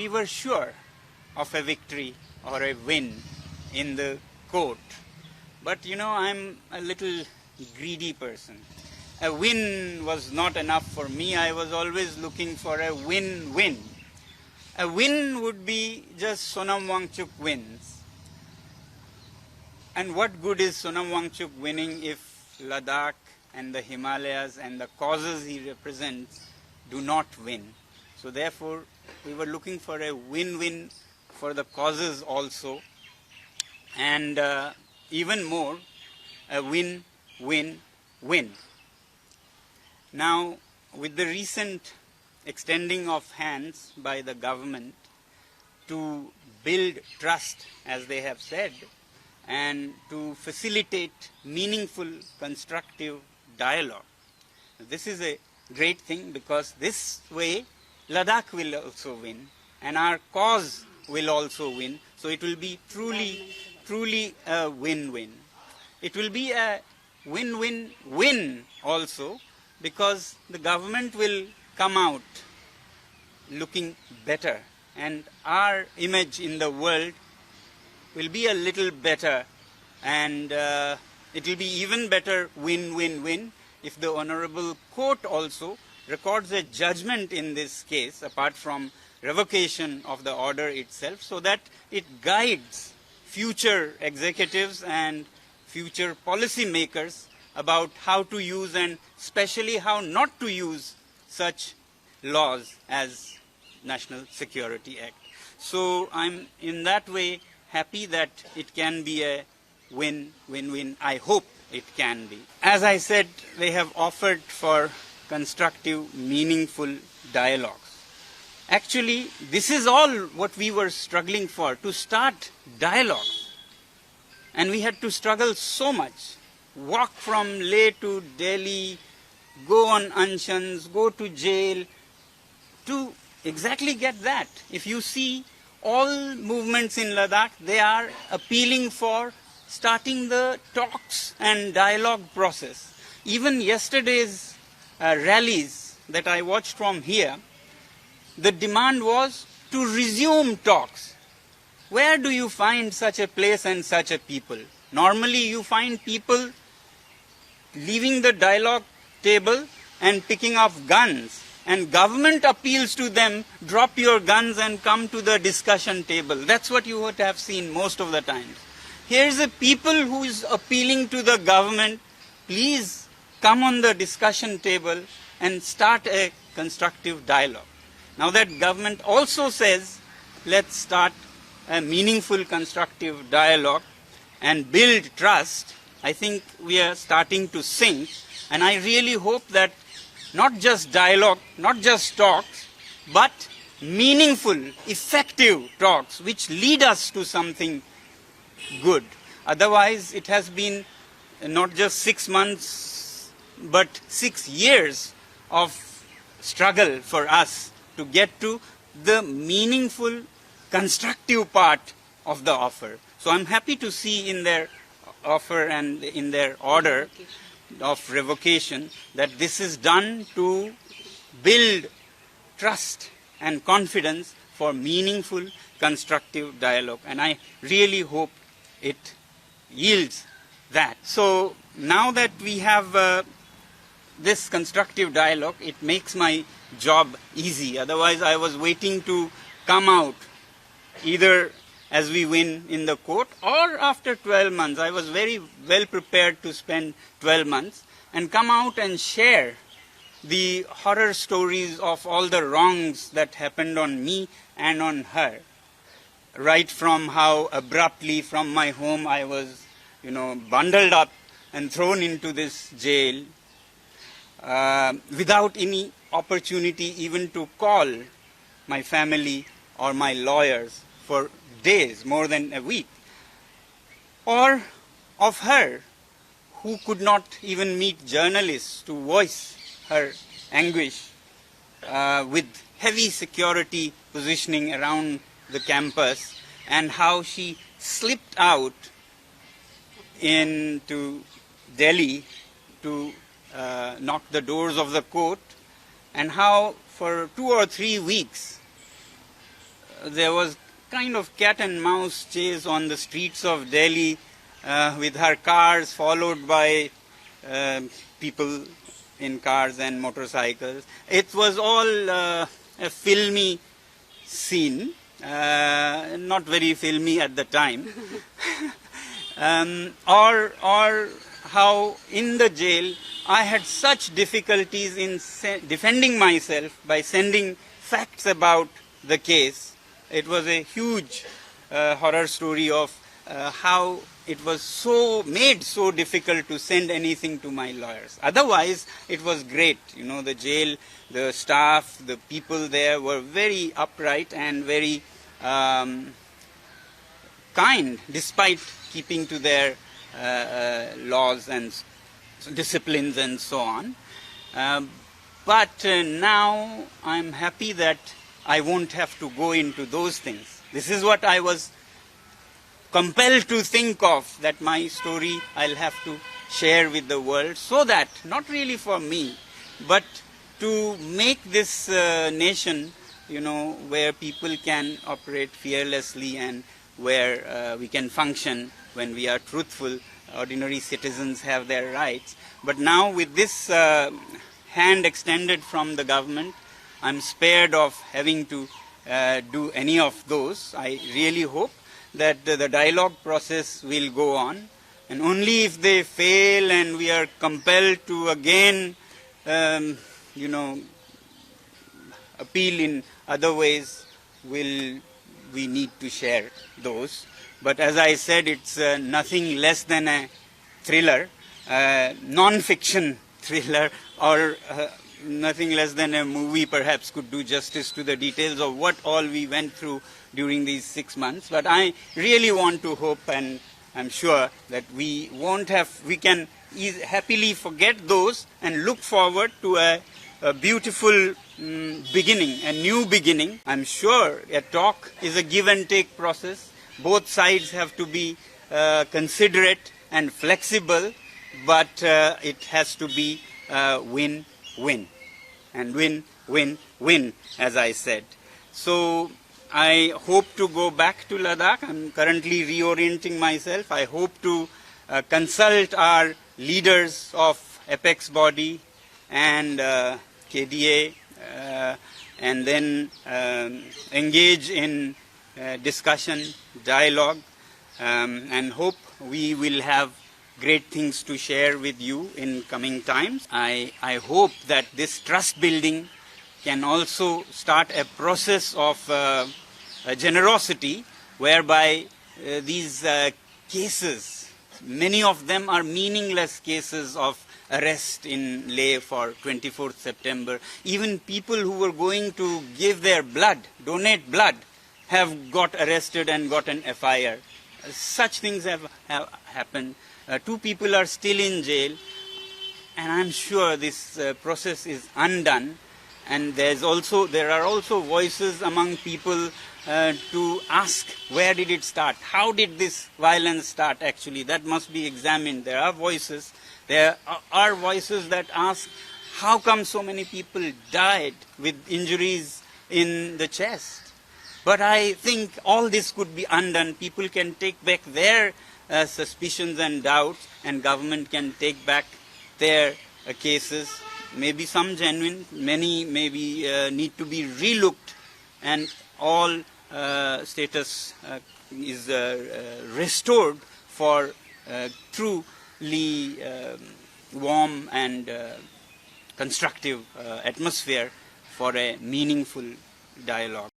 we were sure of a victory or a win in the court. But you know, I'm a little greedy person. A win was not enough for me. I was always looking for a win-win. A win would be just Sonam Wangchuk wins. And what good is Sonam Wangchuk winning if Ladakh and the Himalayas and the causes he represents do not win? So therefore, we were looking for a win-win for the causes also, and even more, a win-win-win. Now, with the recent extending of hands by the government to build trust, as they have said, and to facilitate meaningful, constructive dialogue. This is a great thing, because this way Ladakh will also win and our cause will also win. So it will be truly a win-win. It will be a win-win-win also, because the government will come out looking better and our image in the world will be a little better, and it will be even better win-win-win if the Honorable Court also records a judgment in this case, apart from revocation of the order itself, so that it guides future executives and future policy makers about how to use, and especially how not to use, such laws as National Security Act. So I'm in that way happy that it can be a win-win-win. I hope it can be. As I said, they have offered for constructive, meaningful dialogues. Actually, this is all what we were struggling for, to start dialogue. And we had to struggle so much. Walk from Leh to Delhi, go on unshans, go to jail, to exactly get that. If you see all movements in Ladakh, they are appealing for starting the talks and dialogue process. Even yesterday's rallies that I watched from here, the demand was to resume talks. Where do you find such a place and such a people? Normally you find people leaving the dialogue table and picking up guns, and government appeals to them, drop your guns and come to the discussion table. That's what you would have seen most of the times. Here's a people who is appealing to the government, please come on the discussion table and start a constructive dialogue. Now that government also says, let's start a meaningful constructive dialogue and build trust, I think we are starting to sink, and I really hope that not just dialogue, not just talks, but meaningful, effective talks which lead us to something good. Otherwise, it has been not just 6 months, but 6 years of struggle for us to get to the meaningful, constructive part of the offer. So I'm happy to see in their offer and in their order of revocation that this is done to build trust and confidence for meaningful, constructive dialogue. And I really hope it yields that. So now that we have this constructive dialogue, it makes my job easy. Otherwise, I was waiting to come out either as we win in the court or after 12 months. I was very well prepared to spend 12 months and come out and share the horror stories of all the wrongs that happened on me and on her. Right from how abruptly from my home I was, bundled up and thrown into this jail without any opportunity even to call my family or my lawyers for days, more than a week. Or of her, who could not even meet journalists to voice her anguish with heavy security positioning around the campus, and how she slipped out into Delhi to knock the doors of the court, and how for 2 or 3 weeks there was kind of cat and mouse chase on the streets of Delhi with her cars followed by people in cars and motorcycles. It was all a filmy scene, not very filmy at the time. Or how in the jail I had such difficulties in defending myself by sending facts about the case. It was a huge horror story of how it was made so difficult to send anything to my lawyers. Otherwise, it was great. You know, the jail, the staff, the people there were very upright and very kind, despite keeping to their laws and disciplines and so on. But now I'm happy that I won't have to go into those things. This is what I was compelled to think of, that my story I'll have to share with the world, so that, not really for me, but to make this nation, you know, where people can operate fearlessly and where we can function when we are truthful. Ordinary citizens have their rights. But now with this hand extended from the government, I'm spared of having to do any of those. I really hope that the dialogue process will go on, and only if they fail and we are compelled to again, you know, appeal in other ways, will we need to share those. But as I said, it's nothing less than a thriller, non-fiction thriller, or nothing less than a movie perhaps could do justice to the details of what all we went through during these 6 months. But I really want to hope, and I'm sure that we can happily forget those and look forward to a beautiful beginning, a new beginning. I'm sure a talk is a give and take process. Both sides have to be considerate and flexible, but it has to be win-win. And win-win-win, as I said. So I hope to go back to Ladakh. I'm currently reorienting myself. I hope to consult our leaders of apex body and KDA, and then engage in discussion, dialogue, and hope we will have great things to share with you in coming times. I hope that this trust building can also start a process of generosity, whereby these cases, many of them are meaningless cases of arrest in LAB for 24th September. Even people who were going to give their blood, donate blood, have got arrested and got an FIR. Such things have happened. 2 people are still in jail, and I'm sure this process is undone. And there are also voices among people to ask, where did it start? How did this violence start actually? That must be examined. There are voices that ask, how come so many people died with injuries in the chest? But I think all this could be undone. People can take back their suspicions and doubts, and government can take back their cases. Maybe some genuine, many maybe need to be relooked, and all status is restored for truly warm and constructive atmosphere for a meaningful dialogue.